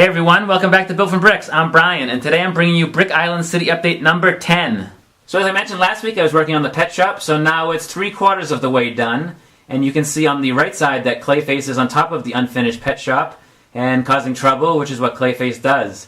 Hey everyone, welcome back to Built from Bricks. I'm Brian, and today I'm bringing you Brick Island City Update number 10. So as I mentioned last week, I was working on the pet shop, so now it's 3/4 of the way done. And you can see on the right side that Clayface is on top of the unfinished pet shop and causing trouble, which is what Clayface does.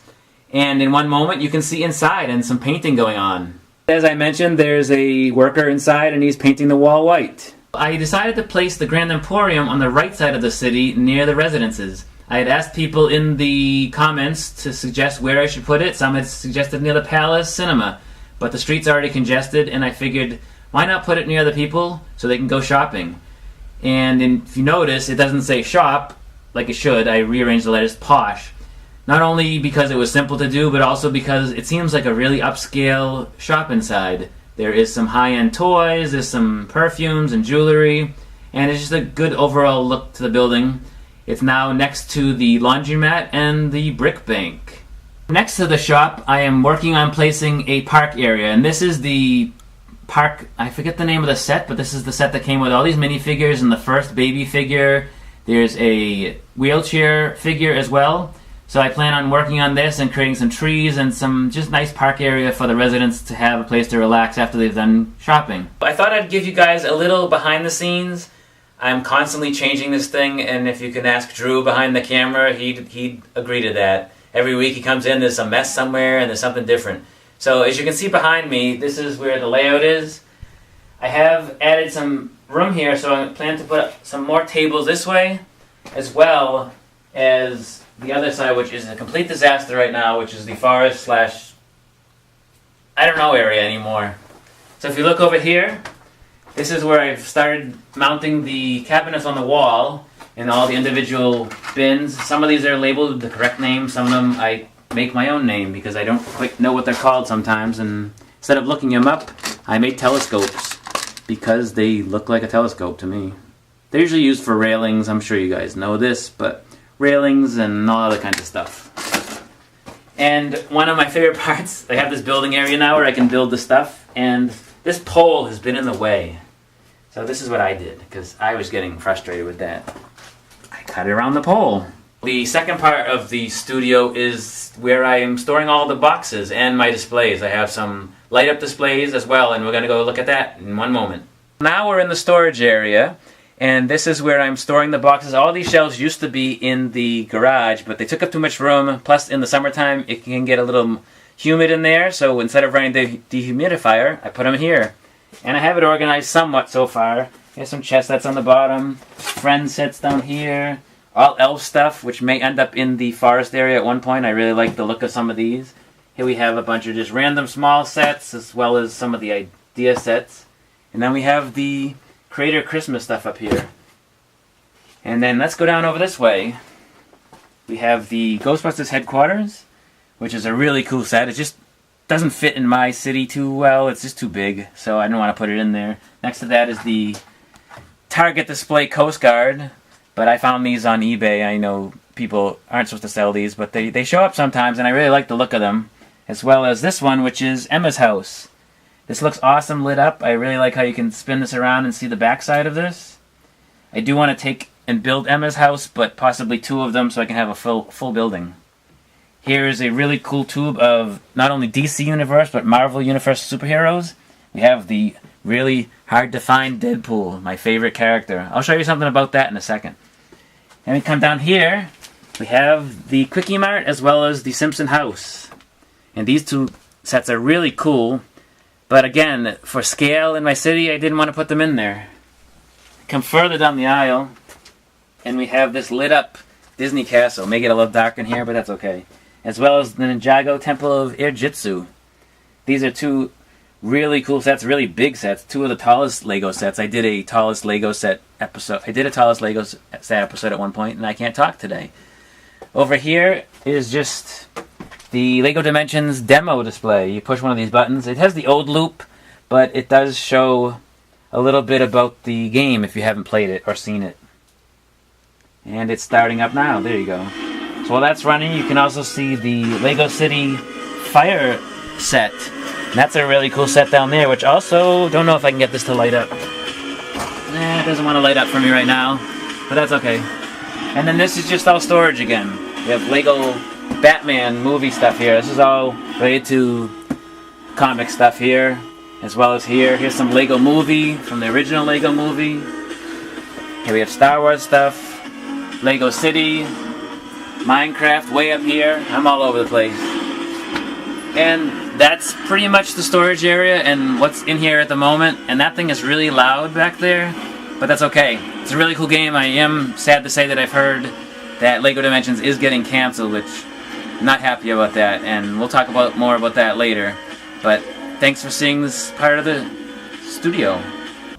And in one moment, you can see inside and some painting going on. As I mentioned, there's a worker inside and he's painting the wall white. I decided to place the Grand Emporium on the right side of the city near the residences. I had asked people in the comments to suggest where I should put it. Some had suggested near the Palace Cinema, but the street's already congested, and I figured, why not put it near the people so they can go shopping? And if you notice, it doesn't say shop like it should. I rearranged the letters posh. Not only because it was simple to do, but also because it seems like a really upscale shop inside. There is some high-end toys, there's some perfumes and jewelry, and it's just a good overall look to the building. It's now next to the laundromat and the brick bank. Next to the shop, I am working on placing a park area, and this is the park, I forget the name of the set, but this is the set that came with all these minifigures and the first baby figure. There's a wheelchair figure as well. So I plan on working on this and creating some trees and some just nice park area for the residents to have a place to relax after they've done shopping. I thought I'd give you guys a little behind the scenes. I'm constantly changing this thing, and if you can ask Drew behind the camera, he'd agree to that. Every week he comes in, there's a mess somewhere, and there's something different. So as you can see behind me, this is where the layout is. I have added some room here, so I plan to put some more tables this way, as well as the other side, which is a complete disaster right now, which is the forest slash I don't know area anymore. So if you look over here, this is where I've started mounting the cabinets on the wall in all the individual bins. Some of these are labeled the correct name, some of them I make my own name because I don't quite know what they're called sometimes, and instead of looking them up, I made telescopes because they look like a telescope to me. They're usually used for railings, I'm sure you guys know this, but railings and all other kinds of stuff. And one of my favorite parts, I have this building area now where I can build the stuff, and this pole has been in the way. So this is what I did, because I was getting frustrated with that. I cut it around the pole. The second part of the studio is where I am storing all the boxes and my displays. I have some light up displays as well, and we're going to go look at that in one moment. Now we're in the storage area, and this is where I'm storing the boxes. All these shelves used to be in the garage, but they took up too much room. Plus, in the summertime, it can get a little humid in there, so instead of running the dehumidifier, I put them here. And I have it organized somewhat so far. There's some chess sets on the bottom, friend sets down here, all elf stuff, which may end up in the forest area at one point. I really like the look of some of these. Here we have a bunch of just random small sets, as well as some of the idea sets. And then we have the Creator Christmas stuff up here. And then let's go down over this way. We have the Ghostbusters headquarters, which is a really cool set. It just doesn't fit in my city too well. It's just too big, so I don't want to put it in there. Next to that is the Target Display Coast Guard, but I found these on eBay. I know people aren't supposed to sell these, but they show up sometimes, and I really like the look of them. As well as this one, which is Emma's house. This looks awesome lit up. I really like how you can spin this around and see the backside of this. I do want to take and build Emma's house, but possibly two of them so I can have a full building. Here is a really cool tube of not only DC Universe, but Marvel Universe superheroes. We have the really hard-to-find Deadpool, my favorite character. I'll show you something about that in a second. And we come down here, we have the Quickie Mart as well as the Simpson house. And these two sets are really cool, but again, for scale in my city, I didn't want to put them in there. Come further down the aisle, and we have this lit-up Disney castle. May get a little dark in here, but that's okay. As well as the Ninjago Temple of Air Jitsu. These are two really cool sets, really big sets. Two of the tallest Lego sets. I did a tallest Lego set episode. I did a tallest Lego set episode at one point, and I can't talk today. Over here is just the Lego Dimensions demo display. You push one of these buttons. It has the old loop, but it does show a little bit about the game if you haven't played it or seen it. And it's starting up now. There you go. So while that's running, you can also see the Lego City Fire set. And that's a really cool set down there, which also, don't know if I can get this to light up. It doesn't want to light up for me right now, but that's okay. And then this is just all storage again. We have Lego Batman movie stuff here. This is all related to comic stuff here, as well as here. Here's some Lego movie from the original Lego movie. Here we have Star Wars stuff, Lego City, Minecraft way up here. I'm all over the place. And that's pretty much the storage area and what's in here at the moment. And that thing is really loud back there, but that's okay. It's a really cool game. I am sad to say that I've heard that Lego Dimensions is getting canceled, which I'm not happy about that. And we'll talk more about that later. But thanks for seeing this part of the studio.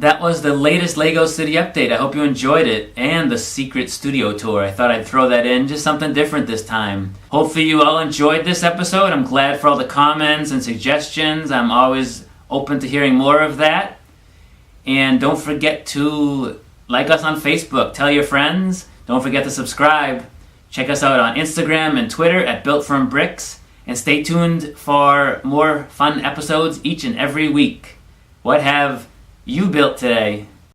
That was the latest Lego City update. I hope you enjoyed it, and the secret studio tour. I thought I'd throw that in, just something different this time. Hopefully you all enjoyed this episode. I'm glad for all the comments and suggestions. I'm always open to hearing more of that. And don't forget to like us on Facebook. Tell your friends. Don't forget to subscribe. Check us out on Instagram and Twitter at BuiltFromBricks. And stay tuned for more fun episodes each and every week. What have you built today?